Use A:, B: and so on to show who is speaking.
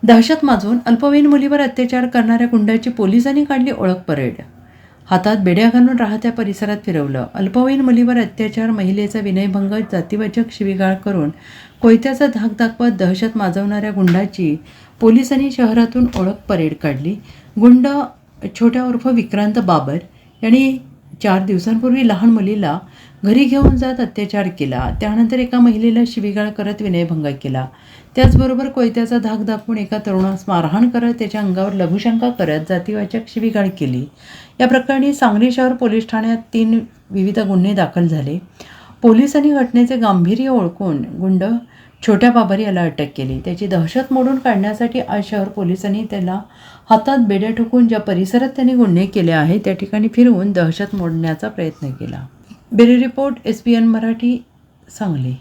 A: दहशत माजवून अल्पवयीन मुलीवर अत्याचार करणाऱ्या गुंडाची पोलिसांनी काढली ओळख परेड. हातात बेड्या घालून राहत्या परिसरात फिरवलं. अल्पवयीन मुलीवर अत्याचार, महिलेचा विनयभंग, जातीवाचक शिवीगाळ करून कोयत्याचा धाक दाखवत दहशत माजवणाऱ्या गुंडाची पोलिसांनी शहरातून ओळख परेड काढली. गुंड छोट्या उर्फ विक्रांत बाबर यांनी 4 दिवसांपूर्वी लहान मुलीला घरी घेऊन जात अत्याचार केला. त्यानंतर एका महिलेला शिवीगाळ करत विनयभंग केला. त्याचबरोबर कोयत्याचा धाक दाखवून एका तरुणास मारहाण करत त्याच्या अंगावर लघुशंका करत जातीवाचक शिवीगाळ केली. या प्रकरणी सांगली शहर पोलीस ठाण्यात 3 विविध गुन्हे दाखल झाले. पोलिसांनी घटनेचे गांभीर्य ओळखून गुंड छोट्या बाबर याला अटक केली. त्याची दहशत मोडून काढण्यासाठी आज शहर पोलिसांनी त्याला हातात बेड्या ठोकून ज्या परिसरात त्यांनी गुन्हे केले आहेत त्या ठिकाणी फिरवून दहशत मोडण्याचा प्रयत्न केला. Bureau report, SBN Marathi, Sangli.